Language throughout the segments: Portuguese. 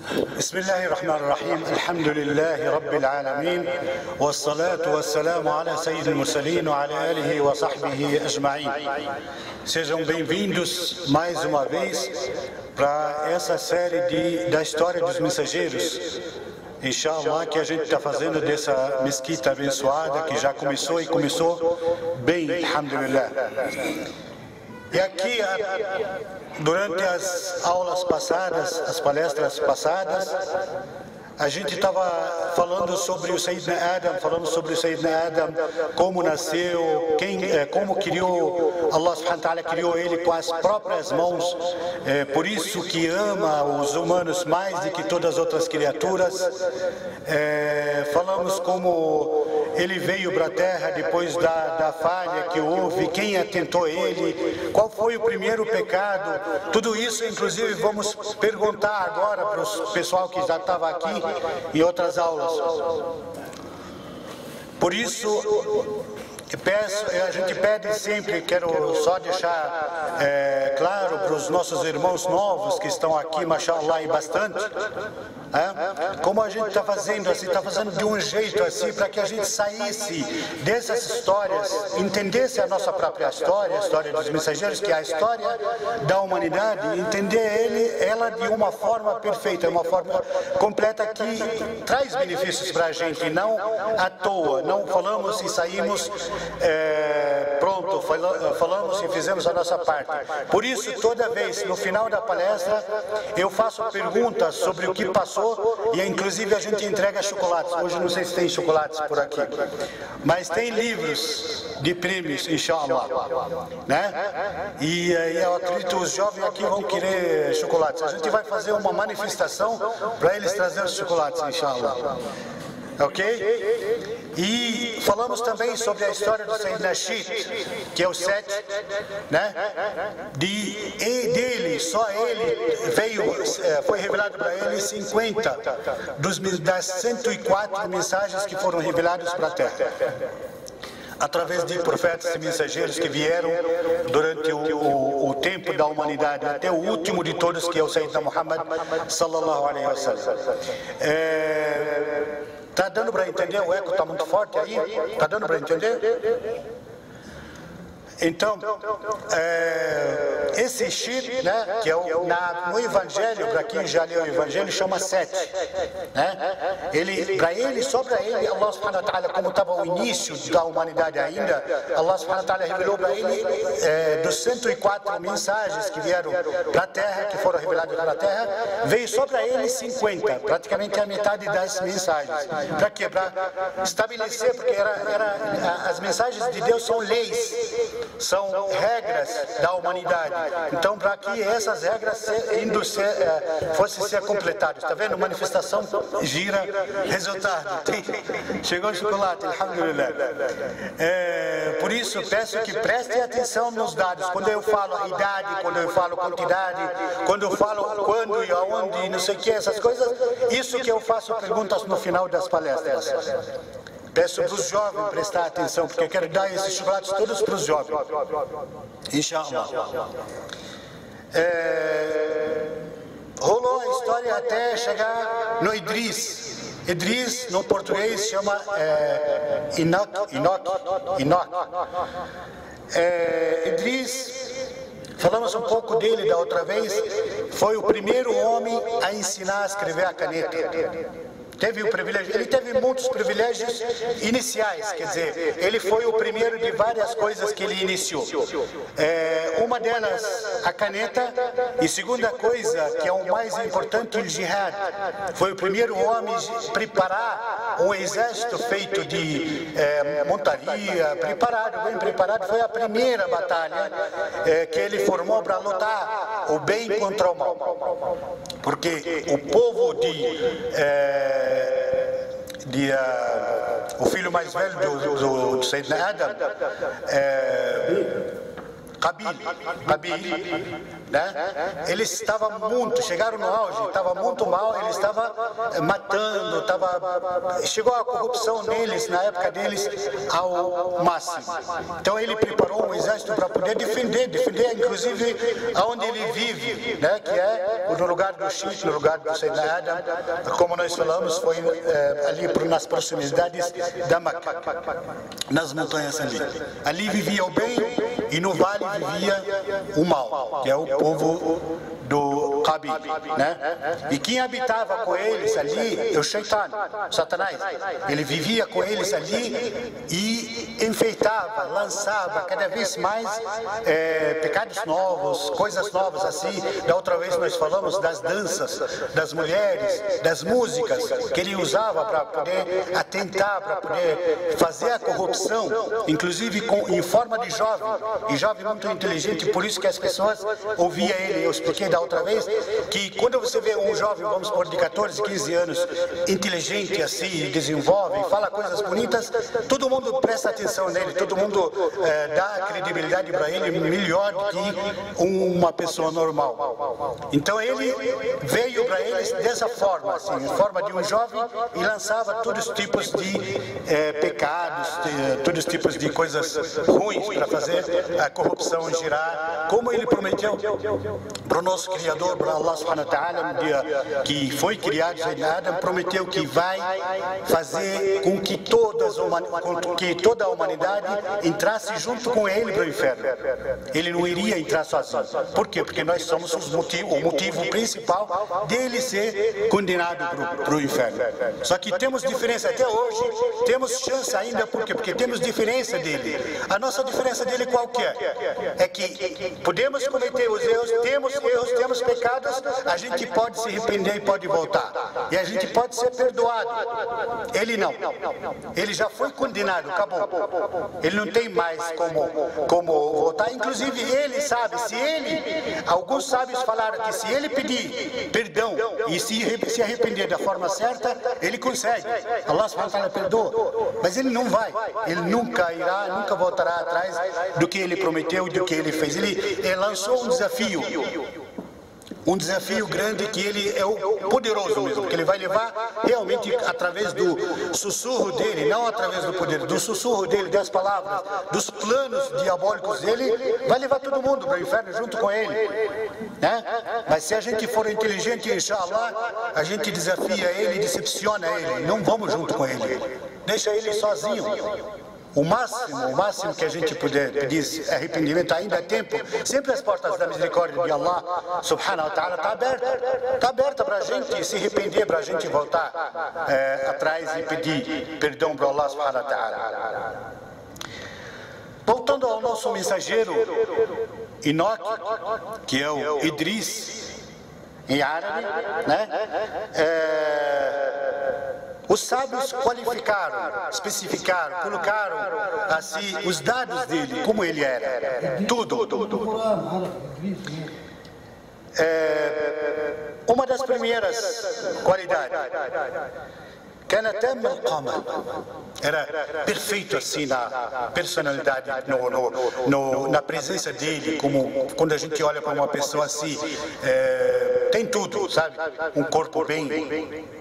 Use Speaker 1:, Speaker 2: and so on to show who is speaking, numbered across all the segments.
Speaker 1: بسم الله الرحمن الرحيم الحمد لله رب العالمين والصلاة والسلام على سيد المرسلين وعلى آله وصحبه أجمعين. Sejam bem-vindos mais uma vez para essa série da história dos mensageiros, inshallah, que a gente está fazendo dessa mesquita abençoada que já começou e começou bem, alhamdulillah. E aqui, durante as aulas passadas, as palestras passadas, a gente estava falando sobre o Sayyidina Adam, como nasceu, como criou, Allah subhanahu wa ta'ala criou ele com as próprias mãos, por isso que ama os humanos mais do que todas as outras criaturas. Falamos como ele veio para a Terra depois da falha que houve, quem atentou ele, qual foi o primeiro pecado, tudo isso inclusive vamos perguntar agora para o pessoal que já estava aqui em outras aulas. Por isso, a gente pede sempre, quero só deixar claro para os nossos irmãos novos que estão aqui, mashallah, e bastante, como a gente está fazendo assim, está fazendo de um jeito assim, para que a gente saísse dessas histórias, entendesse a nossa própria história, a história dos mensageiros, que é a história da humanidade, entender ela de uma forma perfeita, uma forma completa que traz benefícios para a gente, não à toa, não falamos e saímos pronto, falamos e fizemos a nossa parte. Por isso, toda vez, no final da palestra, eu faço perguntas sobre o que passou e, inclusive, a gente entrega chocolates. Hoje não sei se tem chocolates por aqui, mas tem livros de prêmios, inshallah, né? E eu acredito que os jovens aqui vão querer chocolates. A gente vai fazer uma manifestação para eles trazerem os chocolates, inshallah. Ok? E falamos também sobre a história do Sayyidina Shit, que é o 7, né? Dele, só ele foi revelado para ele 50 das 104 mensagens que foram reveladas para a Terra, através de profetas e mensageiros que vieram durante o tempo da humanidade, até o último de todos, que é o Sayyidina Muhammad sallallahu alaihi wasallam. Está dando para entender? O eco está muito forte aí? Está dando para entender? Então, esse Shir, né, que é no Evangelho, para quem já leu o Evangelho, chama 7. Né? Só para ele, Allah subhanahu wa ta'ala, como estava o início da humanidade ainda, Allah subhanahu wa ta'ala revelou para ele dos 104 mensagens que vieram para a Terra, que foram reveladas para a Terra, veio só para ele 50, praticamente a metade das mensagens. Para quê? Para estabelecer, porque as mensagens de Deus são leis, são regras da humanidade. Então, para que essas regras fossem ser completadas, está vendo? Manifestação gira resultado. Chegou o chocolate, alhamdulillah. Por isso, peço que prestem atenção nos dados. Quando eu falo a idade, quando eu falo quantidade, quando eu falo quando e aonde, não sei o que, essas coisas, isso que eu faço perguntas no final das palestras. Peço para os jovens prestar atenção, porque eu quero dar esses chocolates todos para os jovens. Inshallah. Rolou a história até chegar no Idris. Idris, no português, chama Enoch. Idris, falamos um pouco dele da outra vez, foi o primeiro homem a ensinar a escrever a caneta. Teve o privilégio, ele teve muitos privilégios iniciais, quer dizer, ele foi o primeiro de várias coisas que ele iniciou. Uma delas, a caneta, e segunda coisa, que é o mais importante, o jihad. Foi o primeiro homem a preparar um exército feito de montaria, bem preparado. Foi a primeira batalha que ele formou para lutar o bem contra o mal. Porque o povo o filho mais velho do Sayyidina Adam, Qabil, né? Ele estava muito, chegaram no auge, estava muito mal, ele estava matando, chegou a corrupção neles, na época deles, ao máximo. Então ele preparou um exército para poder defender inclusive aonde ele vive, né? Que é no lugar do Shirk, no lugar do Sayyidina Adam, como nós falamos, foi ali nas proximidades da Meca, nas montanhas ali. Ali vivia o bem e no vale vivia o mal, que é o povo do Qabil, né? E quem habitava com eles ali é o Shaitan, Satanás. Ele vivia com eles ali e enfeitava, lançava cada vez mais pecados novos, coisas novas assim. Da outra vez nós falamos das danças, das mulheres, das músicas que ele usava para poder atentar, para poder fazer a corrupção, inclusive em forma de jovem, e jovem muito inteligente, por isso que as pessoas ouviam ele. Eu expliquei da outra vez que quando você vê um jovem, vamos supor, de 14, 15 anos, inteligente assim, desenvolve, fala coisas bonitas, todo mundo presta atenção nele, todo mundo dá credibilidade para ele melhor do que uma pessoa normal. Então ele veio para eles dessa forma, assim, em forma de um jovem, e lançava todos os tipos de pecados, todos os tipos de coisas ruins para fazer a corrupção girar, como ele prometeu para o nosso Criador, para Allah subhanahu wa ta'ala, no dia que foi criado Adam, prometeu que vai fazer com que toda a humanidade entrasse junto com ele para o inferno. Ele não iria entrar sozinho. Por quê? Porque nós somos o motivo principal dele ser condenado para o inferno. Só que temos diferença até hoje, temos chance ainda, por quê? Porque temos diferença dele. A nossa diferença dele qual que é? É que podemos cometer os erros, temos pecados, a gente pode se arrepender e pode voltar. E a gente pode ser perdoado. Ele não. Ele já foi condenado, acabou. Ele não tem mais como voltar. Inclusive ele sabe, alguns sábios falaram que se ele pedir perdão e se arrepender da forma certa, ele consegue. Allah subhanahu wa ta'ala perdoa. Mas ele não vai. Ele nunca voltará atrás do que ele prometeu e do que ele fez. Ele lançou um desafio grande, que ele é o poderoso mesmo, que ele vai levar realmente através do sussurro dele, não através do poder, do sussurro dele, das palavras, dos planos diabólicos dele, vai levar todo mundo para o inferno junto com ele, né? Mas se a gente for inteligente, inshallah, a gente desafia ele, decepciona ele, não vamos junto com ele, deixa ele sozinho. O máximo que a gente puder pedir arrependimento, ainda há tempo. Sempre as portas da misericórdia de Allah subhanahu wa ta'ala está aberta para a gente se arrepender, para a gente voltar atrás e pedir perdão para Allah subhanahu wa ta'ala. Voltando ao nosso mensageiro Enoque, que é o Idris em árabe, né? Os sábios qualificaram, especificaram, colocaram assim os dados dele, como ele era, tudo. Uma das primeiras qualidades, era perfeito assim na personalidade, na presença dele, como quando a gente olha para uma pessoa assim, tem tudo, sabe? Um corpo bem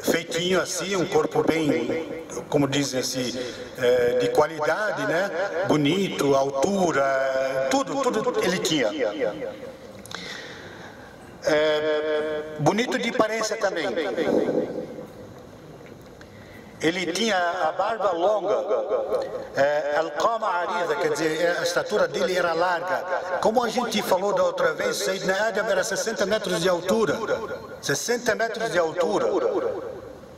Speaker 1: feitinho assim, um corpo bem, como dizem assim, de qualidade, né? Bonito, altura, tudo ele tinha. Bonito de aparência também. Ele tinha a barba longa, al-qama arida, quer dizer, a estatura dele era larga. Como a gente falou da outra vez, Sayyidina Adam era 60 metros de altura. 60 metros de altura.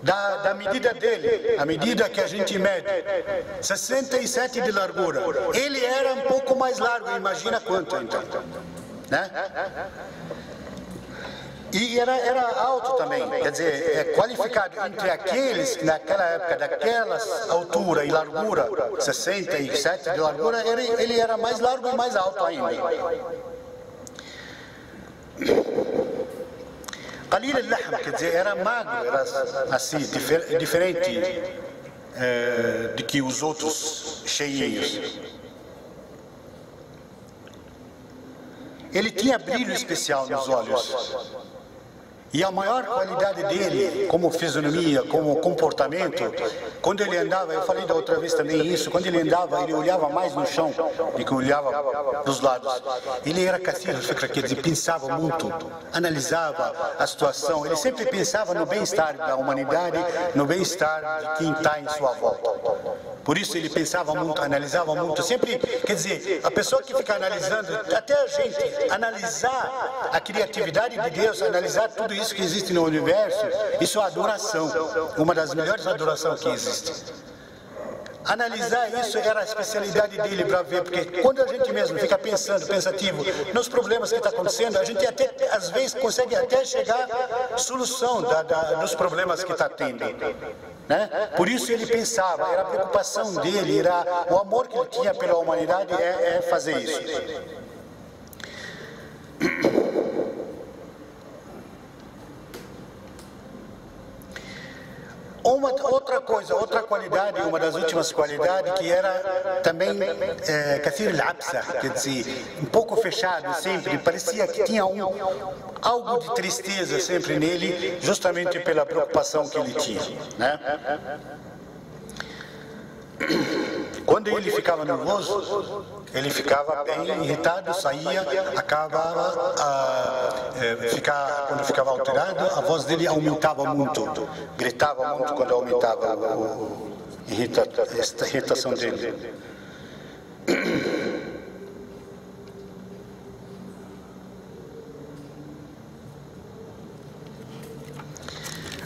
Speaker 1: Da medida dele, a medida que a gente mede, 67 de largura. Ele era um pouco mais largo, imagina quanto então, né? E era alto também, quer dizer, qualificado entre aqueles que naquela época, daquelas altura e largura, 67 de largura, ele era mais largo e mais alto ainda. Qalil al-lahm, quer dizer, era magro, era assim, diferente de que os outros cheios. ele tinha brilho especial nos olhos. E a maior qualidade dele, como fisionomia, como comportamento, quando ele andava, eu falei da outra vez também isso, quando ele andava, ele olhava mais no chão do que olhava dos lados. Ele era kathir al-fikr, quer dizer, pensava muito, analisava a situação, ele sempre pensava no bem-estar da humanidade, no bem-estar de quem está em sua volta. Por isso ele pensava muito, analisava muito, sempre, quer dizer, a pessoa que fica analisando, até a gente, analisar a criatividade de Deus, analisar tudo isso que existe no universo, isso é adoração, uma das melhores adorações que existe. Analisar isso era a especialidade dele para ver, porque quando a gente mesmo fica pensando, pensativo, nos problemas que está acontecendo, a gente até, às vezes, consegue até chegar à solução dos problemas que está tendo. Né? Por isso ele pensava, era a preocupação dele, era o amor que ele tinha pela humanidade, é fazer isso. Outra coisa, outra qualidade, uma das últimas qualidades, que era também kathir al-absa, quer dizer, um pouco fechado sempre, parecia que tinha algo de tristeza sempre nele, justamente pela preocupação que ele tinha. Né? Quando ele ficava nervoso, ele ficava bem irritado, saía, acabava, quando ficava alterado, a voz dele aumentava muito, gritava muito quando aumentava a irritação dele.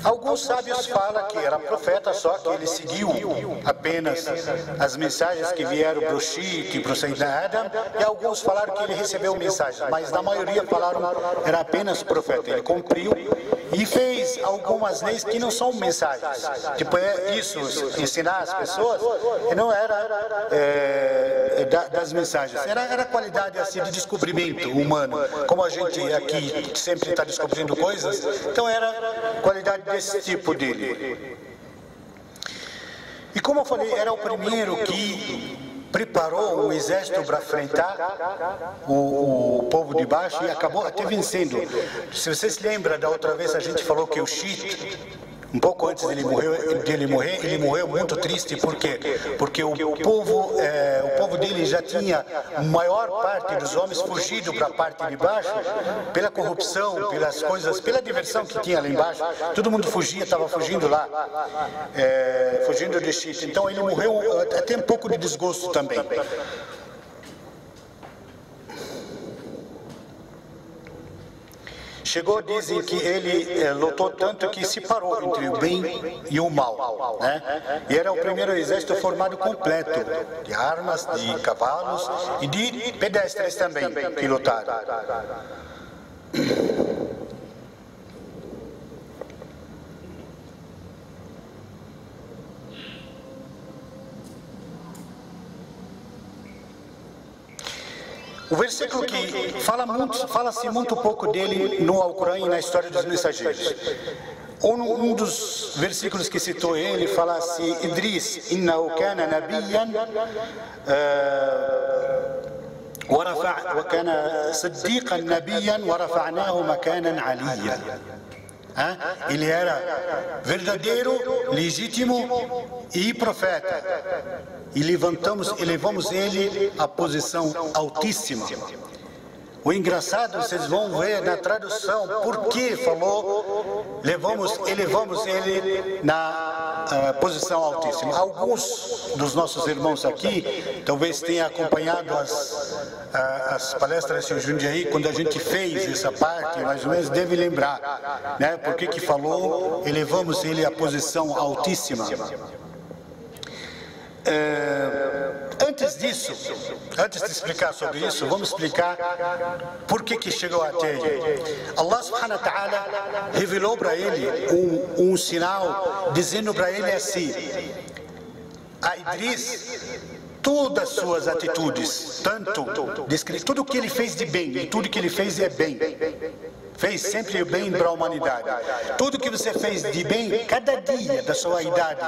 Speaker 1: Alguns sábios falam que era profeta, só que ele seguiu apenas as mensagens que vieram para o Shiite e para o Sayyidina Adam, e alguns falaram que ele recebeu mensagens, mas na maioria falaram que era apenas profeta. Ele cumpriu e fez algumas leis que não são mensagens. Tipo, isso, ensinar as pessoas, não era das mensagens, era a qualidade assim, de descobrimento humano, como a gente aqui sempre está descobrindo coisas, então era qualidade desse tipo dele. E como eu falei, era o primeiro que preparou um exército para enfrentar o povo de baixo e acabou até vencendo. Se vocês se lembram, da outra vez a gente falou que o Shiite, um pouco antes dele morrer, ele morreu muito triste. Por quê? Porque o povo dele já tinha a maior parte dos homens fugido para a parte de baixo pela corrupção, pelas coisas, pela diversão que tinha lá embaixo. Todo mundo fugia, estava fugindo lá, fugindo de Shiite. Então ele morreu até um pouco de desgosto também. Chegou, dizem que ele lutou tanto que se parou entre o bem e o mal, né? E era o primeiro exército formado completo, de armas, de cavalos e de pedestres também, que lutaram. O versículo que fala-se muito pouco dele no Alcorão e na história dos mensageiros. Um dos versículos que citou ele fala assim: Idris, innahu kana nabiyyan وكان صديقا نبيا ورفعناه مكانا عليا. Ele era verdadeiro, legítimo e profeta. E elevamos ele à posição altíssima. O engraçado, vocês vão ver na tradução, por que falou, elevamos ele na posição altíssima. Alguns dos nossos irmãos aqui, talvez tenham acompanhado as palestras de Jundiaí, quando a gente fez essa parte, mais ou menos, deve lembrar, né? Por que falou, elevamos ele à posição altíssima. Antes disso, antes de explicar sobre isso, vamos explicar por que chegou até ele. Allah subhanahu wa ta'ala revelou para ele um sinal, dizendo para ele assim: a Idris, todas as suas atitudes, tudo que ele fez de bem, e tudo que ele fez é bem. Fez sempre o bem para a humanidade. Tudo que você fez de bem, cada dia da sua idade,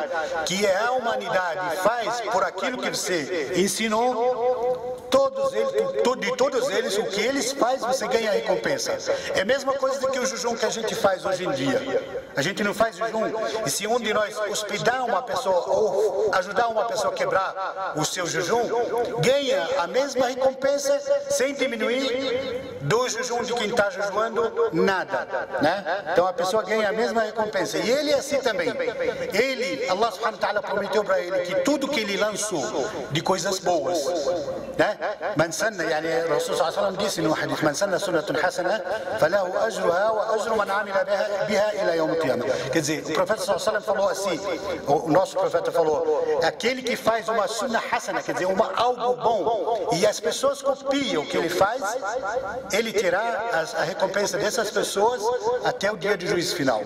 Speaker 1: que a humanidade faz por aquilo que você ensinou, de todos eles, o que eles fazem, você ganha recompensa. É a mesma coisa do que o jejum que a gente faz hoje em dia. A gente não faz jejum, e se um de nós hospedar uma pessoa ou ajudar uma pessoa a quebrar o seu jejum, ganha a mesma recompensa sem diminuir do jejum de quem está jejuando nada, né? Então a pessoa ganha a mesma recompensa. E ele é assim também. Allah subhanahu wa ta'ala prometeu para ele que tudo que ele lançou de coisas boas, né? Man sanna, yani Rasul sallallahu alaihi wasallam disse no hadith, man sanna sunnatun hasana falahu ajruha wa ajru man amila biha ila yawm al-qiyamah. Quer dizer, o profeta sallallahu alaihi wasallam falou assim, o nosso profeta falou, aquele que faz uma sunna hasana, quer dizer, algo bom, e as pessoas copiam o que ele faz, ele terá a recompensa dessas pessoas até o dia do juízo final.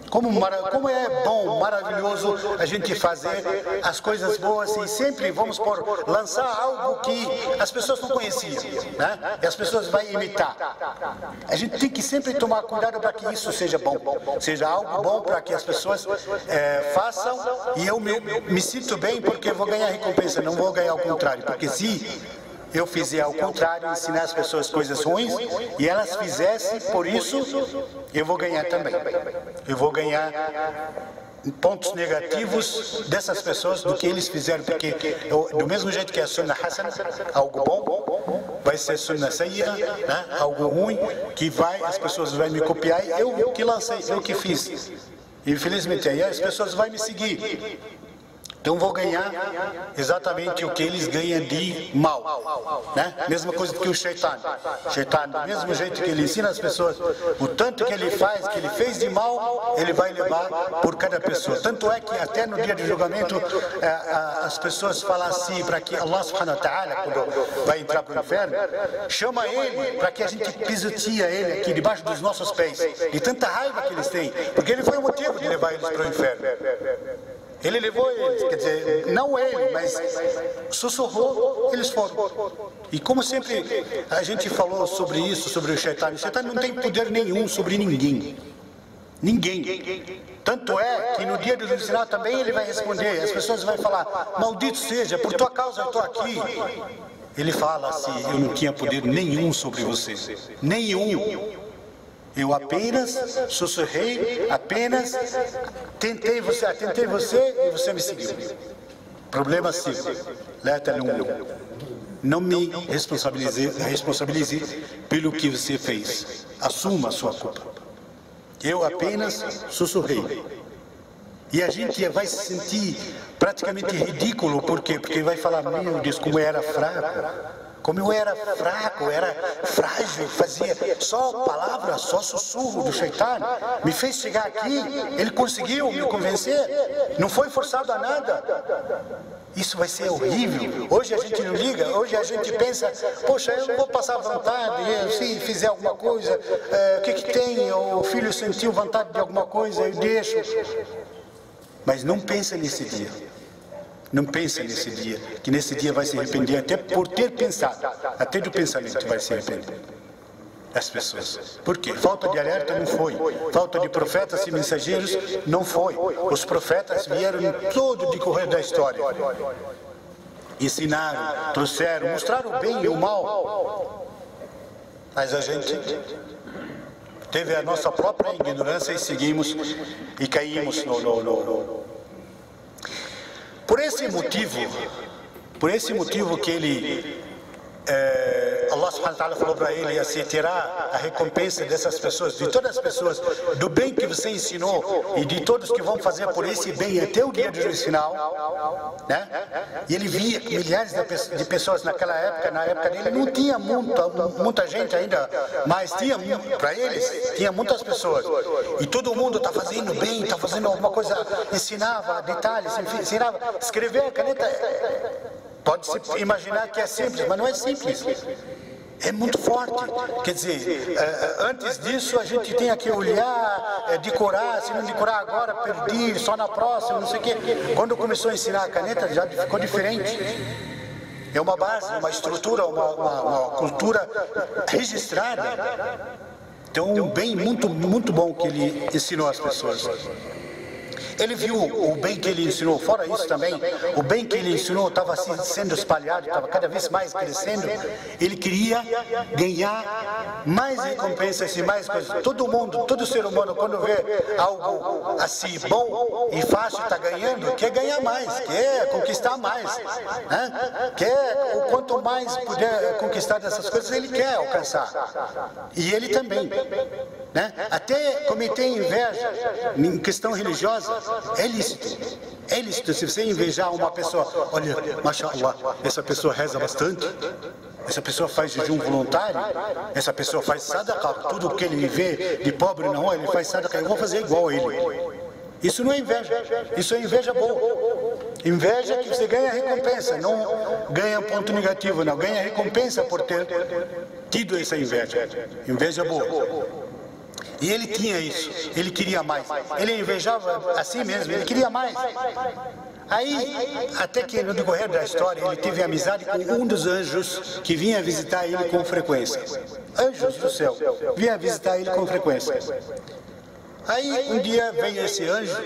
Speaker 1: Como é bom, maravilhoso a gente fazer as coisas boas e sempre, vamos lançar algo que as pessoas não conheciam, né? E as pessoas vão imitar. A gente tem que sempre tomar cuidado para que isso seja bom, seja algo bom para que as pessoas façam, e eu me sinto bem porque eu vou ganhar recompensa, não vou ganhar ao contrário, porque se eu fizer ao contrário, ensinar as pessoas coisas ruins, e elas fizessem, por isso, eu vou ganhar também. Eu vou ganhar pontos negativos dessas pessoas do que eles fizeram, porque do mesmo jeito que é sunnah hasana, algo bom, vai ser sunnah sayyi'a, né? Algo ruim, que as pessoas vão me copiar, e eu que lancei, eu que fiz. Infelizmente, aí as pessoas vão me seguir. Então vou ganhar exatamente o que eles ganham de mal, né? Mesma coisa que o Shaitan, do mesmo jeito que ele ensina as pessoas, o tanto que ele faz, que ele fez de mal, ele vai levar por cada pessoa. Tanto é que até no dia do julgamento, as pessoas falam assim, para que Allah subhanahu wa ta'ala, quando vai entrar para o inferno, chama ele, para que a gente pisoteia ele aqui debaixo dos nossos pés, de tanta raiva que eles têm, porque ele foi o motivo de levar eles para o inferno. Ele levou eles, quer dizer, não ele, mas sussurrou, eles foram. E como sempre a gente falou sobre isso, sobre o Shaitan não tem poder nenhum sobre ninguém. Ninguém. Tanto é que no dia do juízo final também ele vai responder, as pessoas vão falar, maldito seja, por tua causa eu estou aqui. Ele fala assim, eu não tinha poder nenhum sobre você, nenhum. Eu apenas sussurrei, apenas tentei você e você me seguiu. Problema seu. Não me responsabilize pelo que você fez. Assuma a sua culpa. Eu apenas sussurrei. E a gente vai se sentir praticamente ridículo, por quê? Porque vai falar, meu Deus, como eu era fraco. Como eu era fraco, era frágil, fazia só palavras, só sussurro do Shaitan, me fez chegar aqui, ele conseguiu me convencer, não foi forçado a nada. Isso vai ser horrível. Hoje a gente não liga, hoje a gente pensa, poxa, eu não vou passar vontade, se fizer alguma coisa, o que tem? O filho sentiu vontade de alguma coisa, eu deixo. Mas não pensa nesse dia. Não pense nesse dia, que nesse dia vai se arrepender até por ter pensado, até do pensamento vai se arrepender. As pessoas. Por quê? Falta de alerta não foi. Falta de profetas e mensageiros não foi. Os profetas vieram em todo o decorrer da história. Ensinaram, trouxeram, mostraram o bem e o mal. Mas a gente teve a nossa própria ignorância e seguimos e caímos no. Por esse motivo que Allah subhanahu wa ta'ala falou para ele assim, terá a recompensa dessas pessoas, de todas as pessoas, do bem que você ensinou e de todos que vão fazer por esse bem até o dia do juízo final, né? E ele via milhares de pessoas naquela época, na época dele não tinha muita gente ainda, mas tinha para eles, tinha muitas pessoas, e todo mundo está fazendo bem, está fazendo alguma coisa, ensinava detalhes, ensinava, escrever a caneta. Pode-se imaginar que é simples, mas não é simples. É muito forte. Quer dizer, antes disso a gente tem que olhar, decorar, se não decorar agora, perdi, só na próxima, não sei o quê. Quando começou a ensinar a caneta, já ficou diferente. É uma base, uma estrutura, uma cultura registrada. Então, um bem muito bom que ele ensinou às pessoas. Ele viu o bem que ele ensinou, fora isso também, o bem que ele ensinou estava sendo espalhado, estava cada vez mais crescendo. Ele queria ganhar mais recompensas e mais coisas. Todo mundo, todo ser humano, quando vê algo assim bom e fácil, está ganhando, quer ganhar mais, quer conquistar mais, né? Quer, o quanto mais puder conquistar dessas coisas, ele quer alcançar. E ele também, né? Até cometer inveja em questão religiosa é lícito. É lícito. Se você invejar uma pessoa, olha, mashallah, essa pessoa reza bastante, essa pessoa faz jejum voluntário, essa pessoa faz sadaqa, tudo que ele vê de pobre na rua, ele faz sadaqa, eu vou fazer igual a ele. Isso não é inveja, isso é inveja boa. Inveja que você ganha recompensa, não ganha ponto negativo, não, ganha recompensa por ter tido essa inveja. Inveja boa. E ele tinha isso, ele queria mais. Ele invejava assim mesmo, ele queria mais. Aí, até que no decorrer da história, ele teve amizade com um dos anjos que vinha visitar ele com frequência. Anjos do céu, vinha visitar ele com frequência. Aí um dia veio esse anjo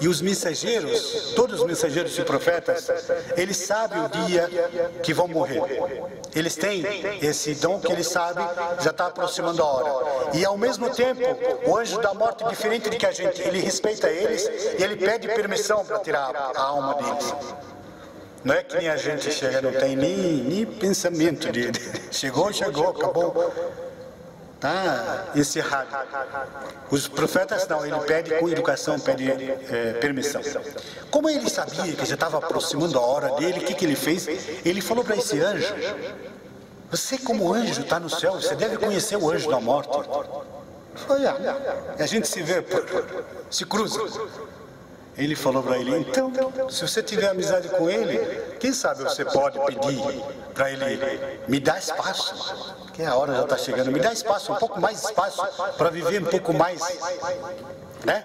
Speaker 1: e os mensageiros, todos os mensageiros e profetas, eles sabem o dia que vão morrer. Eles têm esse dom que eles sabem, já está aproximando a hora. E ao mesmo tempo, o anjo da morte, diferente de que a gente, ele respeita eles e ele pede permissão para tirar a alma deles. Não é que nem a gente chega, não tem nem pensamento de chegou, acabou. Está encerrado. Os profetas não, ele pede com educação, pede permissão. Como ele sabia que já estava aproximando a hora dele, o que ele fez? Ele falou para esse anjo, você como anjo está no céu, você deve conhecer o anjo da morte. Foi, a gente se vê, se cruza. Ele falou para ele, então, se você tiver amizade com ele, quem sabe você pode pedir para ele, me dá espaço, que a hora já está chegando, me dá espaço, um pouco mais espaço para viver um pouco mais, né?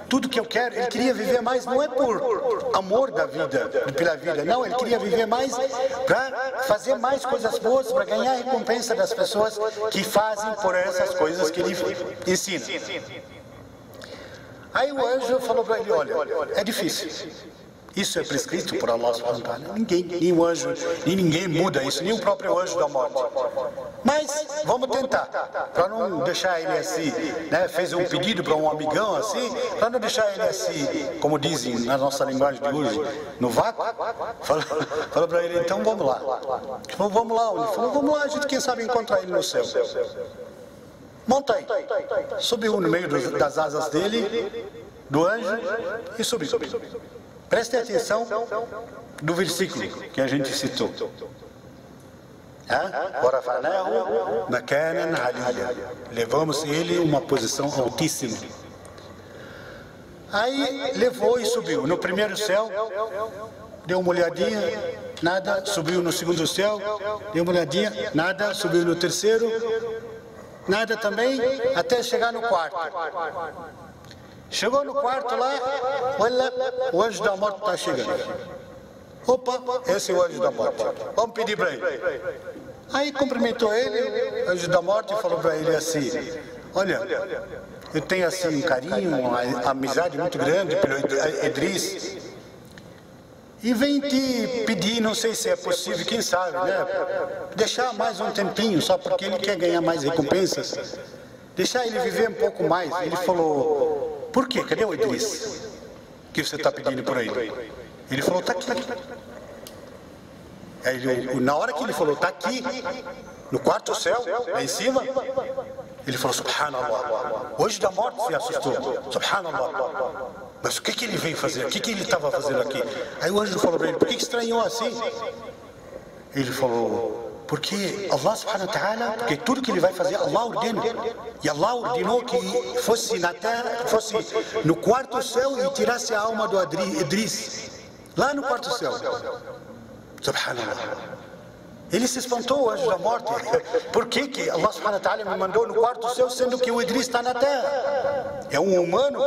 Speaker 1: Tudo que eu quero, ele queria viver mais, não é por amor da vida, pela vida, não, ele queria viver mais para fazer mais coisas boas, para ganhar a recompensa das pessoas que fazem por essas coisas que ele ensina. Aí o anjo falou para ele, olha, é difícil. Isso é prescrito por Allah subhanahu wa ta'ala. Nem o anjo, nem ninguém muda isso, nem o próprio anjo da morte. Mas vamos tentar, para não deixar ele assim, né? Fez um pedido para um amigão assim, para não deixar ele assim, como dizem na nossa linguagem de hoje, no vácuo. Falou para ele, então vamos lá. Ele falou, vamos lá. Ele falou, vamos lá, a gente quem sabe encontrar ele no céu. Monta aí. Subiu no meio das asas dele, do anjo, e subiu. Prestem atenção do versículo que a gente citou. Levamos ele a uma posição altíssima. Aí levou e subiu. No primeiro céu, deu uma olhadinha, nada. Subiu no segundo céu, deu uma olhadinha, nada. Subiu no terceiro, nada também, até chegar no quarto. Chegou no quarto lá, olha, o anjo da morte está chegando. Opa, esse é o anjo da morte. Vamos pedir para ele. Aí cumprimentou ele, o anjo da morte, e falou para ele assim, olha, eu tenho assim um carinho, uma amizade muito grande pelo Idris. E vem te pedir, não sei se é possível, quem sabe, né? Deixar mais um tempinho, só porque ele quer ganhar mais recompensas. Deixar ele viver um pouco mais. Ele falou, por quê? Cadê o Idris? Que você está pedindo por aí? Ele falou, está aqui. Aí, na hora que ele falou, está aqui, no quarto céu, lá em cima, ele falou, subhanallah. Hoje da morte se assustou. Subhanallah. Mas o que ele veio fazer? O que ele estava fazendo aqui? Aí o anjo falou para ele, por que estranhou assim? Ele falou, porque Allah subhanahu wa ta'ala, porque tudo que ele vai fazer, Allah ordena. E Allah ordenou que fosse na terra, fosse no quarto céu e tirasse a alma do Idris. Lá no quarto céu. Subhanallah. Ele se espantou, o anjo da morte. Por que Allah subhanahu wa ta'ala me mandou no quarto céu, sendo que o Idris está na terra? É um humano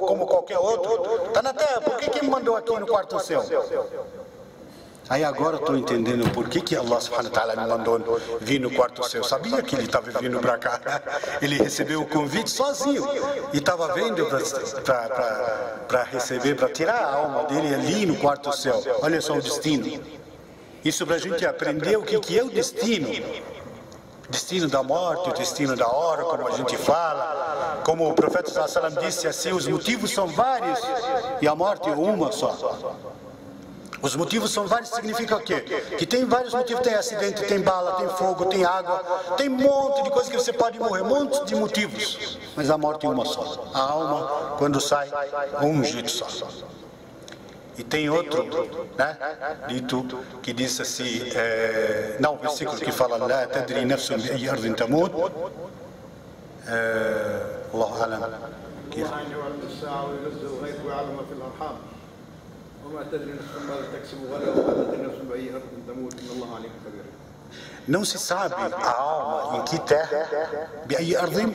Speaker 1: como qualquer outro. Está na terra, por que me mandou aqui no quarto céu? Aí agora eu estou entendendo por que Allah subhanahu wa ta'ala me mandou vir no quarto céu. Eu sabia que ele estava vindo para cá. Ele recebeu o convite sozinho. E estava vendo para receber, para tirar a alma dele ali no quarto céu. Olha só o destino. Isso para a gente aprender o que é o destino. Destino da morte, o destino da hora, como a gente fala. Como o profeta sallallahu alaihi wasallam disse assim, os motivos são vários e a morte é uma só. Os motivos são vários, significa o quê? Que tem vários motivos, tem acidente, tem bala, tem fogo, tem água, tem um monte de coisas que você pode morrer, um monte de motivos. Mas a morte é uma só. A alma, quando sai, um jeito só. E tem outro, né, dito, que diz assim, não, o versículo que fala, La tadri nafsun bi ayyi ardin tamut, Allahu alam. Não se sabe a alma em que terra, بأي أرض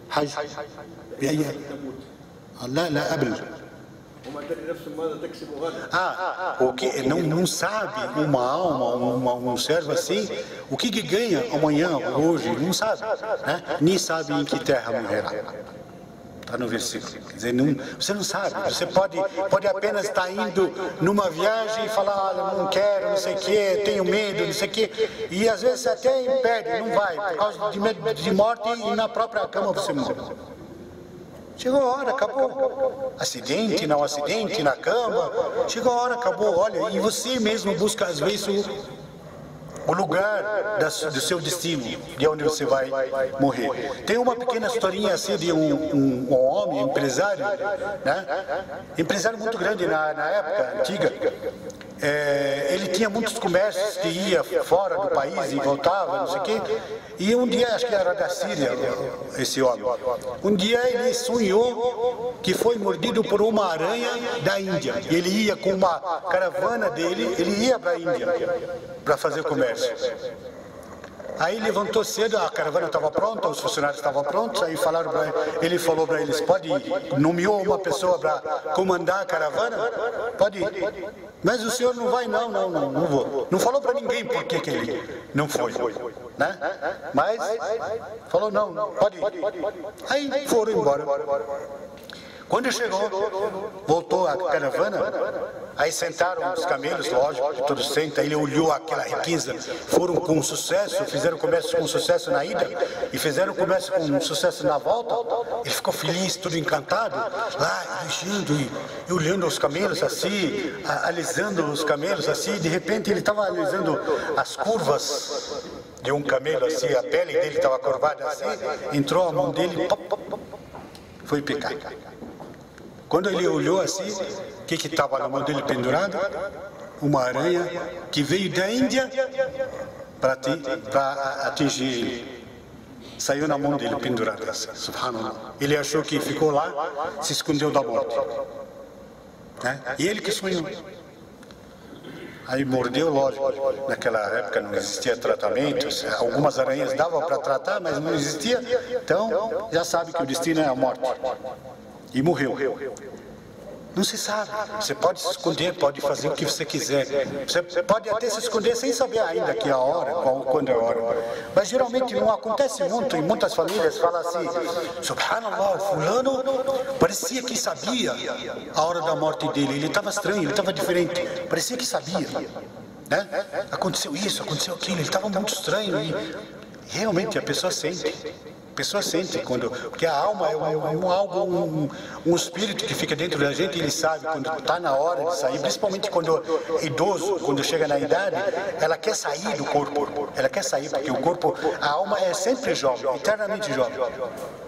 Speaker 1: حج بأي لا قبل o que não sabe uma alma, um servo assim, o que ganha amanhã, hoje, não sabe, né? Nem sabe em que terra morrerá. Está no versículo. Quer dizer, você não sabe. Você pode apenas estar indo numa viagem e falar, olha, não quero, não sei o quê, tenho medo, não sei o quê. E às vezes até impede, não vai, por causa de medo de morte e na própria cama você morre. Chegou a hora, acabou. Acidente, não acidente, na cama. Chegou a hora, acabou. Olha, e você mesmo busca às vezes o lugar do seu destino, de onde você vai morrer. Tem uma pequena historinha assim de um homem, empresário, né? Empresário muito grande na época antiga. Ele tinha muitos comércios que ia fora do país e voltava, não sei o quê. E um dia, acho que era da Síria, esse homem. Um dia ele sonhou que foi mordido por uma aranha da Índia. E ele ia com uma caravana dele, ele ia para a Índia para fazer comércio. Aí levantou cedo, a caravana estava pronta, os funcionários estavam prontos, aí falaram para ele falou para eles, pode ir, nomeou uma pessoa para comandar a caravana, pode ir. Mas o senhor não vai, não vou. Não falou para ninguém por que ele não foi, né? Mas falou, não, pode ir. Aí foram embora. Quando chegou, voltou a caravana, aí sentaram os camelos, lógico, que todos sentam, ele olhou aquela riqueza, foram com sucesso, fizeram comércio com sucesso na ida, e fizeram comércio com sucesso na volta, ele ficou feliz, tudo encantado, lá, elogiando e olhando os camelos assim, alisando os camelos assim, de repente ele estava alisando as curvas de um camelo assim, a pele dele estava curvada assim, entrou a mão dele, foi picar. Quando ele olhou assim, o que estava na mão dele pendurado? Uma aranha que veio da Índia para atingir ele. Saiu na mão dele pendurado assim, subhanallah. Ele achou que ficou lá, se escondeu da morte. Né? E ele que sonhou. Aí mordeu, lógico, naquela época não existia tratamento, algumas aranhas davam para tratar, mas não existia. Então, já sabe que o destino é a morte. E morreu. Não se sabe. Você pode se esconder, pode fazer o que você quiser. Você pode até se esconder sem saber ainda que é a hora, quando é a hora. Mas geralmente não acontece muito. Em muitas famílias fala assim, subhanallah, fulano parecia que sabia a hora da morte dele. Ele estava estranho, ele estava diferente. Parecia que sabia. Né? Aconteceu isso, aconteceu aquilo. Ele estava muito estranho. E realmente a pessoa sente. A pessoa sente, porque a alma é um espírito que fica dentro da gente, ele sabe quando está na hora de sair, principalmente quando é idoso, quando chega na idade, ela quer sair do corpo, ela quer sair, porque o corpo, a alma é sempre jovem, eternamente jovem,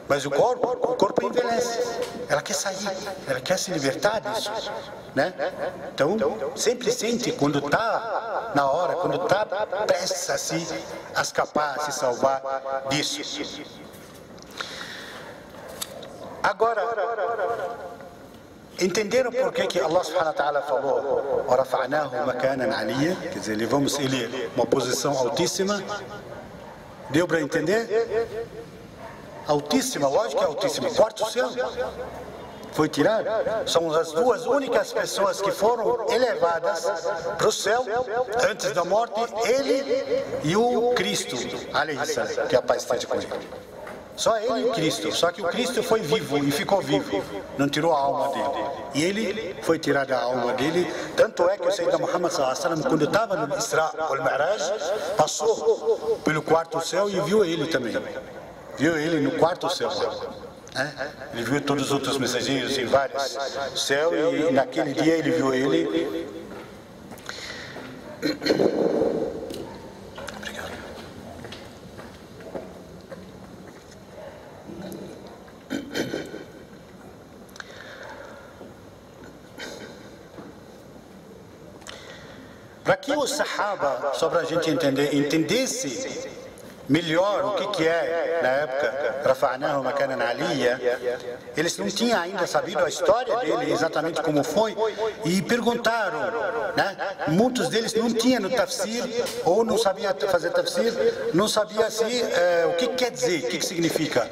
Speaker 1: mas o corpo envelhece, ela quer sair, ela quer se libertar disso, né? Então, sempre sente quando está na hora, quando está prestes a escapar, a se salvar disso. Agora, entenderam por que Allah subhanahu wa ta'ala falou وَرَفَعْنَاهُ مَكَانًا عَلِيًّا? Quer dizer, levamos ele uma posição altíssima. Deu para entender? Altíssima, lógico que é altíssima. Quarto céu. foi tirado. São as duas únicas pessoas que foram elevadas para o céu antes da morte, ele e o Cristo, que a paz esteja com ele. Só ele e o Cristo, só que o Cristo foi vivo e ficou vivo, não tirou a alma dele. E ele foi tirar a alma dele, tanto é que o Sayyidina Muhammad sallallahu alaihi wasallam, quando estava no Isra wal-Mi'raj, passou pelo quarto céu e viu ele também. Viu ele no quarto céu. Ele viu todos os outros mensageiros em vários céus e naquele dia ele viu ele. Para que os Sahaba, só para a gente entendesse melhor o que é, na época, Rafa'nahu Makanan Aliyya, eles não tinham ainda sabido a história dele, exatamente como foi, e perguntaram, né? Muitos deles não tinham no tafsir, ou não sabiam fazer tafsir, não sabiam o que quer dizer, o que significa.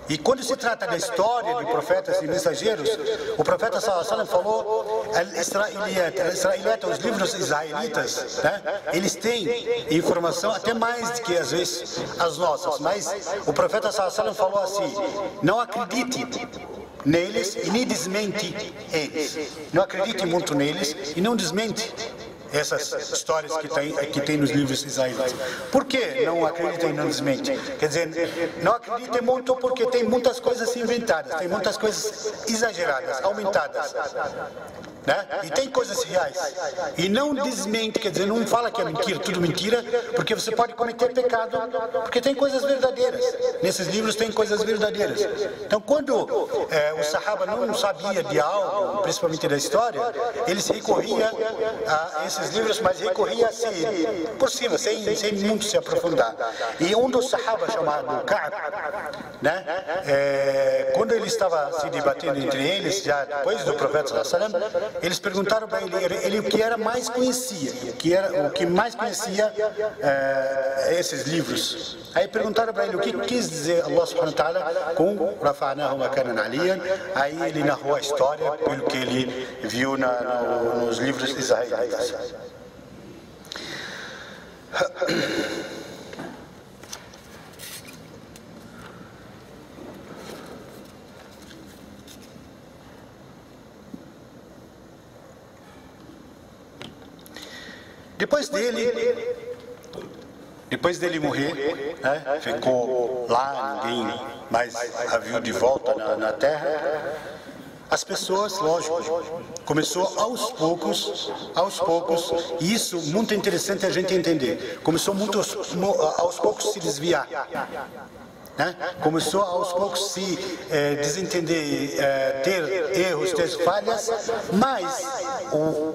Speaker 1: E quando se trata da história de profetas e mensageiros, o profeta sallallahu alaihi wasallam falou, Al-Israiliyat, os livros israelitas, né? Eles têm informação até mais do que às vezes as nossas, mas o profeta sallallahu alaihi wasallam falou assim: não acredite neles e nem desmente eles. Não acredite muito neles e não desmente essas histórias que tem nos livros israelitas. Por que não acreditem e não desmente? Quer dizer, não acreditem muito porque tem muitas coisas inventadas, tem muitas coisas exageradas, aumentadas. Né? E tem coisas reais. E não desmente, quer dizer, não fala que é mentira, tudo mentira, porque você pode cometer pecado, porque tem coisas verdadeiras. Nesses livros tem coisas verdadeiras. Então, quando o Sahaba não sabia de algo, principalmente da história, eles recorriam a esses livros, mas recorria assim, por cima, sem muito se aprofundar. E um dos Sahaba, chamado Ka'b, né? Quando ele estava se debatendo entre eles, já depois do profeta sallallahu alaihi wasallam, eles perguntaram para ele o que era mais conhecia, o que mais conhecia esses livros. Aí perguntaram para ele o que quis dizer Allah subhanahu wa ta'ala com Rafa'nahu Makanan Aliyyan. Aí ele narrou a história pelo que ele viu nos livros israelitas. Depois dele morrer, né, ficou lá, ninguém mais a viu de volta na terra. As pessoas, lógico, começou aos poucos, e isso muito interessante a gente entender, começou aos poucos se desviar. Né? Começou aos poucos se desentender, ter erros, ter falhas, mas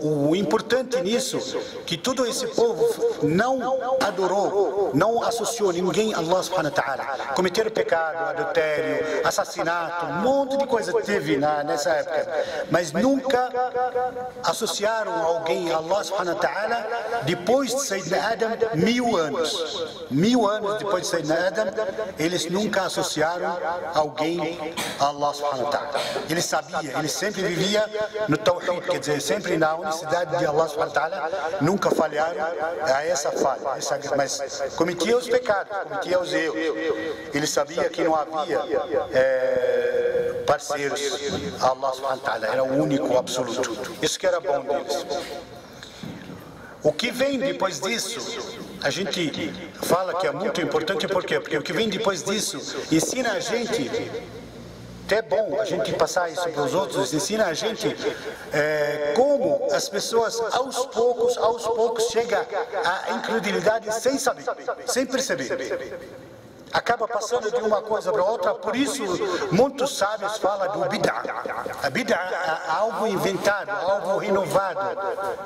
Speaker 1: o importante nisso, que todo esse povo não adorou, não associou ninguém a Allah subhanahu wa ta'ala. Cometeram pecado, adultério, assassinato, um monte de coisa teve nessa época, mas nunca associaram alguém a Allah subhanahu wa ta'ala depois de Sayyidina Adam, 1000 anos. 1000 anos depois de Sayyidina Adam, eles nunca associaram alguém a Allah subhanahu wa ta'ala. Ele sabia, ele sempre vivia no Tawhid, quer dizer, sempre na unicidade de Allah subhanahu wa ta'ala, nunca falharam a essa falha, mas cometia os pecados, cometia os erros. Ele sabia que não havia parceiros a Allah subhanahu wa ta'ala, era o único, absoluto. Isso que era bom deles. O que vem depois disso, a gente fala que é muito importante, por quê? Porque o que vem depois disso ensina a gente, até é bom a gente passar isso para os outros, ensina a gente como as pessoas aos poucos chegam à incredulidade sem saber, sem perceber. Acaba passando de uma coisa para outra, por isso muitos sábios falam do bid'ah. A bid'ah é algo inventado, algo renovado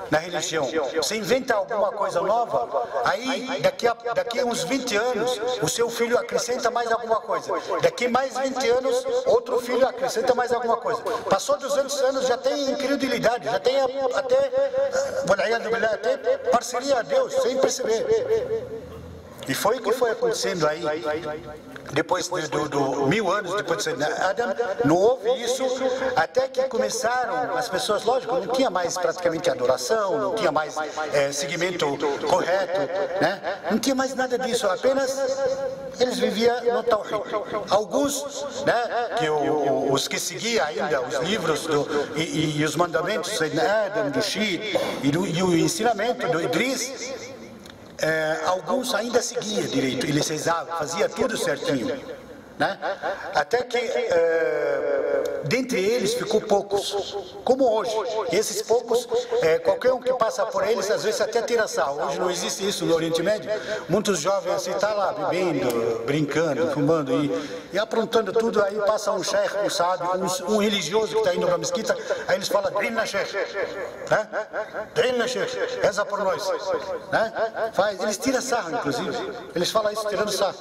Speaker 1: na religião. Você inventa alguma coisa nova, aí daqui a uns 20 anos, o seu filho acrescenta mais alguma coisa. Daqui mais 20 anos, outro filho acrescenta mais alguma coisa. Passou 200 anos, já tem incredulidade, já tem até parceria a Deus, sem perceber. E foi o que foi acontecendo aí, depois do 1000 anos depois de Adão, não houve isso, até que começaram as pessoas, lógico, não tinha mais praticamente adoração, não tinha mais seguimento correto, né? Não tinha mais nada disso, apenas eles viviam no Tawhid. Alguns, né, os que seguiam ainda os livros e os mandamentos de Adam, do Shit e o ensinamento do Idris, alguns ainda seguiam direito, eles rezavam, faziam tudo certinho, né? Até que dentre eles ficou poucos, como hoje. E esses poucos, qualquer um que passa por eles, às vezes até tira sarro. Hoje não existe isso no Oriente Médio. Muitos jovens assim, tá lá bebendo, brincando, fumando e aprontando tudo. Aí passa um sheikh, um sábio, um religioso que está indo para a mesquita, aí eles falam, Drilna sheikh, né? Drilna sheikh, reza por nós, né? Eles tiram sarro, inclusive. Eles falam isso tirando sarro.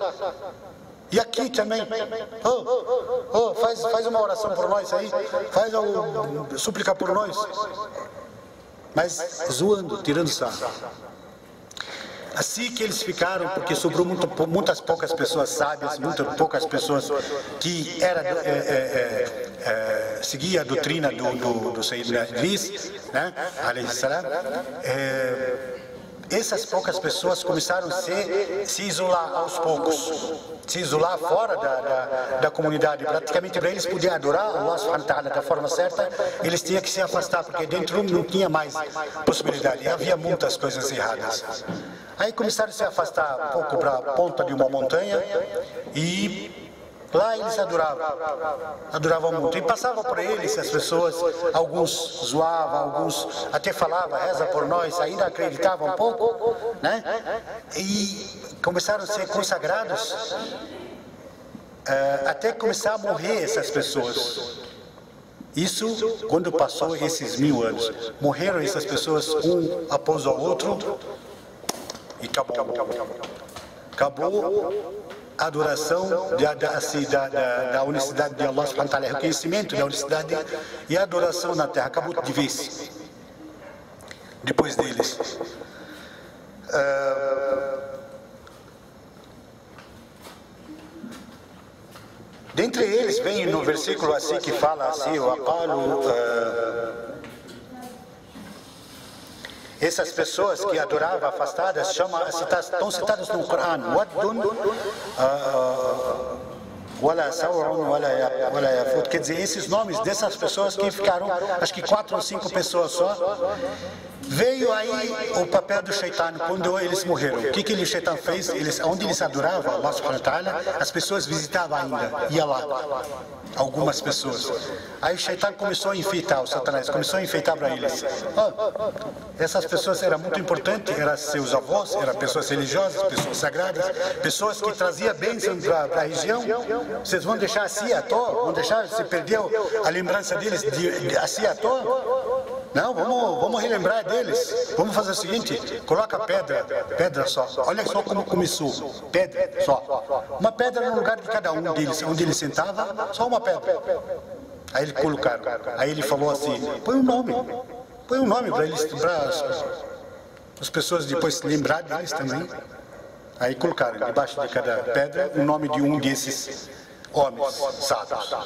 Speaker 1: E aqui também, faz uma oração por nós aí, súplica por nós, mas zoando, tirando sarro. Assim que eles ficaram, porque sobrou muitas poucas pessoas sábias, muitas poucas pessoas que seguia a doutrina do Sayyidina Idris, né, alayhi salam. Essas poucas pessoas começaram a se isolar aos poucos, se isolar fora da comunidade. Praticamente para eles poderem adorar Allah subhanahu wa ta'ala da forma certa, eles tinham que se afastar, porque dentro não tinha mais possibilidade, havia muitas coisas erradas. Aí começaram a se afastar um pouco para a ponta de uma montanha e lá eles adoravam muito. E passavam por eles as pessoas, alguns zoavam, alguns até falavam, reza por nós, ainda acreditavam um pouco, né? E começaram a ser consagrados, até começar a morrer essas pessoas. Isso quando passou esses 1000 anos. Morreram essas pessoas um após o outro e acabou a adoração da unicidade de Allah subhanahu wa ta'ala, reconhecimento da unicidade e a adoração na terra, acabou de vez, depois deles. Dentre eles vem no versículo assim que fala assim, essas pessoas que adoravam afastadas, estão citadas no Corão, Waddun, Wala Saw'un, Wala Yafut, quer dizer, esses nomes dessas pessoas que ficaram, acho que 4 ou 5 pessoas só. Veio aí o papel do Shaitan quando eles morreram. O que o Shaitan fez? Onde eles adoravam Allah subhanahu wa ta'ala, as pessoas visitavam ainda, ia lá, algumas pessoas. Aí o Shaitan começou a enfeitar, o Satanás começou a enfeitar para eles. Essas pessoas eram muito importantes, eram seus avós, eram pessoas religiosas, pessoas sagradas, pessoas que traziam bênção para a região. Vocês vão deixar assim à toa? Vão deixar, se perdeu a lembrança deles assim à toa? Não, vamos relembrar deles. Vamos fazer o seguinte, coloca pedra só. Olha só como começou, pedra só. Uma pedra no lugar de cada um deles, onde ele sentava, só uma pedra. Aí eles colocaram, aí ele falou assim, põe um nome para eles, para as pessoas depois se lembrar deles também. Aí colocaram debaixo de cada pedra o nome de um desses homens sábios.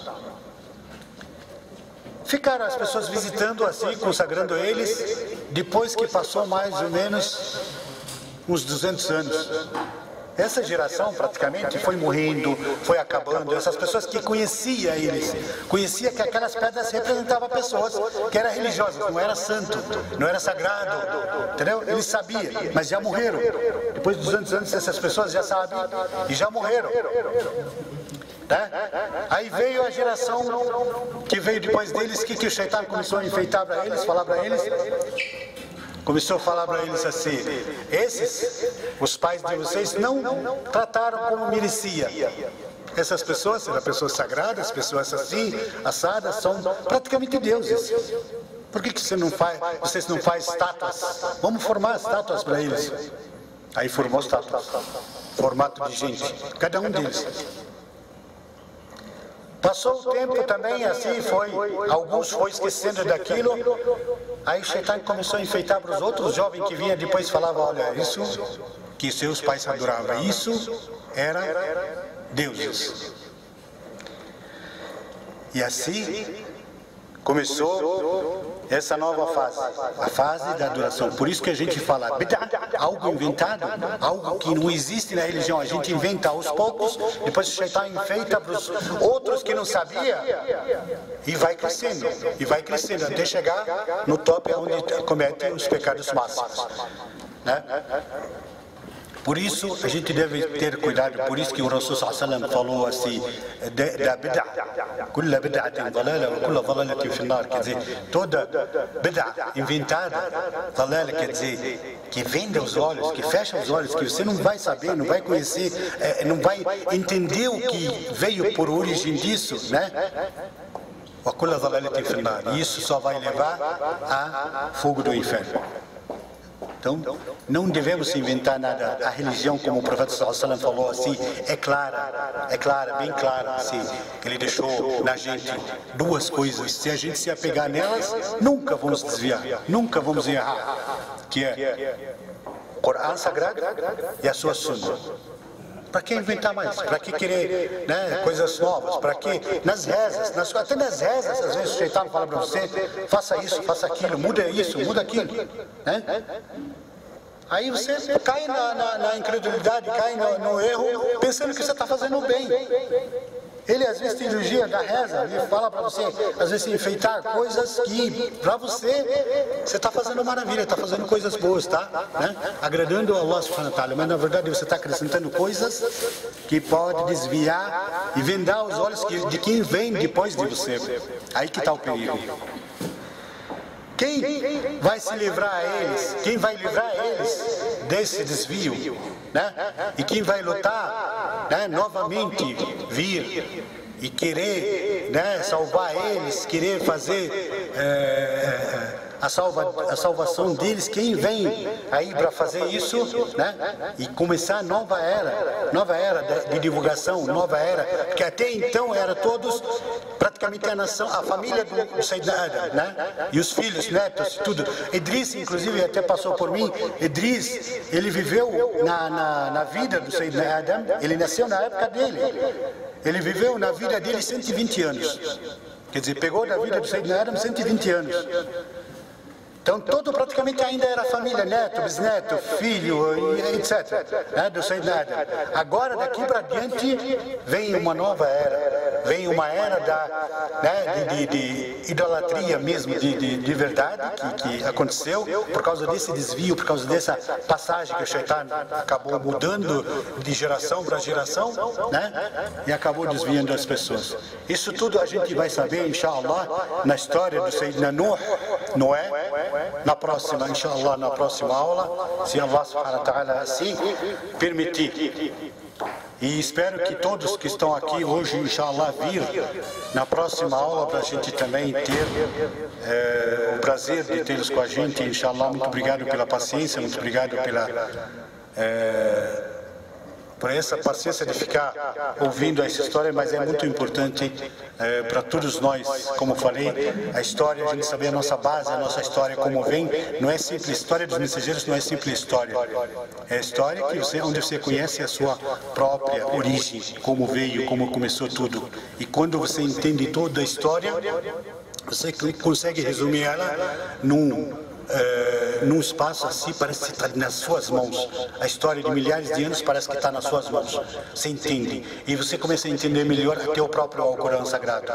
Speaker 1: Ficaram as pessoas visitando assim, consagrando eles, depois que passou mais ou menos uns 200 anos. Essa geração praticamente foi morrendo, foi acabando. Essas pessoas que conheciam eles, conheciam que aquelas pedras representavam pessoas que eram religiosas, não era santo, não era sagrado, entendeu? Eles sabiam, mas já morreram. Depois de 200 anos essas pessoas já sabem e já morreram. Aí veio a geração que veio depois deles, que o Shaitan começou a enfeitar para eles, falar para eles. Começou a falar para eles assim, os pais de vocês não trataram como merecia. Essas pessoas eram pessoas sagradas, pessoas assim, assadas, são praticamente deuses. Por que vocês não fazem estátuas? Vamos formar estátuas para eles. Aí formou estátuas, formato de gente, cada um deles. Passou o tempo também, assim alguns foi esquecendo daquilo, aí o Shaitan começou a enfeitar para os outros jovens que vinham depois falavam, olha, isso que seus pais adoravam, isso era deuses. E assim começou essa nova fase, a fase da adoração. Por isso que a gente fala bid'ah, algo inventado, algo que não existe na religião, a gente inventa aos poucos, depois o Shaitan enfeita para os outros que não sabia, e vai crescendo, até chegar no top onde comete os pecados máximos, né? Por isso a gente deve ter cuidado, por isso que o Rasul sallallahu alaihi wasallam falou assim, da bid'ah, kulla bid'atin dalala wa kulla dalalatin fi an-nar, quer dizer, toda bid'ah inventada, dalala quer dizer, que venda os olhos, que fecha os olhos, que você não vai saber, não vai conhecer, não vai entender o que veio por origem disso, né? Wa kulla dalalatin fi an-nar, e isso só vai levar a fogo do inferno. Então, não devemos inventar nada. A religião, como o profeta sallallahu alaihi wasallam falou assim, é clara, bem clara, assim. Ele deixou na gente duas coisas. Se a gente se apegar nelas, nunca vamos desviar, nunca vamos errar. Que é o Corão Sagrado e a sua Sunna. Para que inventar mais? Para que querer, né, coisas novas? Para que nas rezas, até nas rezas, às vezes o Shaitan fala para você, faça isso, faça aquilo, muda isso, muda aquilo, né? Aí você cai na incredulidade, cai no erro, pensando que você está fazendo bem. Ele às vezes te elogia da reza, ele fala para você, às vezes enfeitar coisas que para você está fazendo maravilha, está fazendo coisas boas, tá? Né? Agradando a Allah subhanahu wa ta'ala, mas na verdade você está acrescentando coisas que pode desviar e vendar os olhos de quem vem depois de você. Aí que está o perigo. Quem vai se livrar a eles? Quem vai livrar eles desse desvio, né? E quem vai lutar, né, novamente vir e querer, né, salvar eles, querer fazer a salvação deles, quem vem aí para fazer isso, né? E começar nova era de divulgação, nova era, porque até então era todos praticamente a nação, a família do Sayyidina Adam, né? E os filhos, netos, tudo. Idris, inclusive, até passou por mim. Idris, ele viveu na vida do Sayyidina Adam, ele nasceu na época dele. Ele viveu na vida dele 120 anos. Quer dizer, pegou da vida do Sayyidina Adam 120 anos. Então, todo praticamente ainda era família, neto, bisneto, filho, etc. Né, do Sayyidina Adam. Agora, daqui para diante, vem uma nova era. Vem uma era de idolatria mesmo, de verdade, que aconteceu por causa desse desvio, por causa dessa passagem que o Shaitan acabou mudando de geração para geração, né? E acabou desviando as pessoas. Isso tudo a gente vai saber, inshallah, na história do Sayyidina Noé, na próxima, inshallah, na próxima aula, se Allah subhanahu wa ta'ala assim permitir. E espero que todos que estão aqui hoje, inshallah, vir na próxima aula para a gente também ter o prazer de tê-los com a gente, inshallah. Muito obrigado pela paciência, muito obrigado por essa paciência de ficar ouvindo essa história, mas é muito importante para todos nós, como falei, a história, a gente saber a nossa base, a nossa história, como vem, não é simples, a história dos mensageiros não é simples história, é a história onde você conhece a sua própria origem, como veio, como começou tudo, e quando você entende toda a história, você consegue resumir ela num espaço assim, parece que está nas suas mãos. A história de milhares de anos parece que está nas suas mãos. Você entende. E você começa a entender melhor até o próprio Alcorão Sagrado.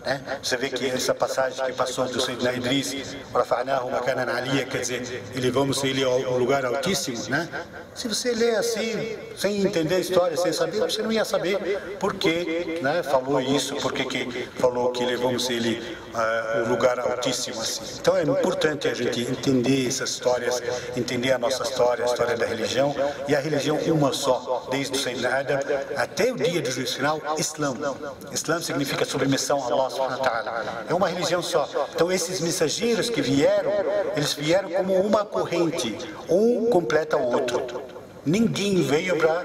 Speaker 1: Né? Você vê que essa passagem que passou do Sayyidina Idris, quer dizer, elevamos ele ao lugar altíssimo. Né? Se você lê assim, sem entender a história, sem saber, você não ia saber por que, né, falou isso, por que falou que elevamos ele ao lugar altíssimo. Assim. Então é importante a gente entender essas histórias, entender a nossa história, a história da religião, e a religião uma só, desde o Sayyidina Adam até o dia do juízo final, Islã. Islã significa submissão a Allah subhanahu wa ta'ala. É uma religião só. Então esses mensageiros que vieram, eles vieram como uma corrente, um completa o outro. Ninguém veio para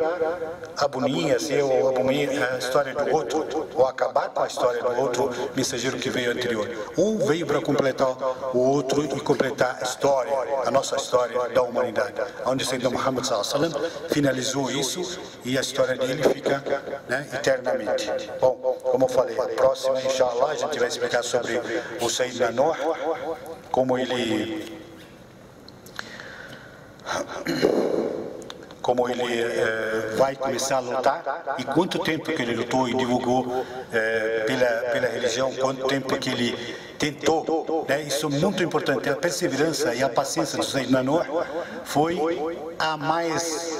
Speaker 1: abolir a história do outro, ou acabar com a história do outro mensageiro que veio anterior. Um veio para completar o outro e completar a história, a nossa história da humanidade. Onde Sayyidina Muhammad sallallahu alaihi wasallam finalizou isso e a história dele fica, né, eternamente. Bom, como eu falei, a próxima, inshallah, a gente vai explicar sobre o Sayyidina Nuh, como ele vai começar a lutar e quanto tempo que ele lutou e divulgou pela religião, quanto tempo que ele tentou, né? Isso é muito importante. A perseverança e a paciência do Sayyidina Nuh foi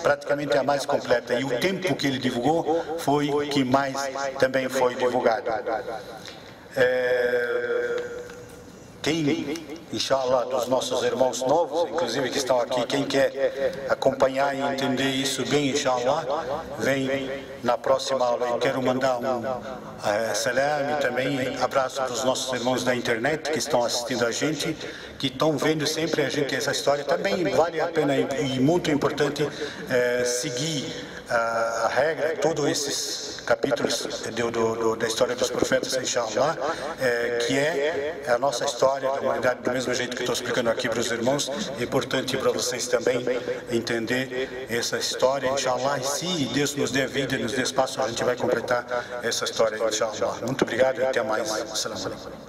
Speaker 1: praticamente a mais completa, e o tempo que ele divulgou foi o que mais também foi divulgado. Quem, inshallah, dos nossos irmãos novos, inclusive que estão aqui, quem quer acompanhar e entender isso bem, inshallah, vem na próxima aula. Eu quero mandar salam e também abraço para os nossos irmãos da internet que estão assistindo a gente, que estão vendo sempre a gente essa história. Também vale a pena e muito importante seguir a regra, todos esses capítulos da história dos profetas, inshallah, que é a nossa história da humanidade, do mesmo jeito que estou explicando aqui para os irmãos. É importante para vocês também entender essa história, inshallah, e se Deus nos der vida e nos der espaço, a gente vai completar essa história, inshallah. Muito obrigado e até mais. Assalamu alaikum.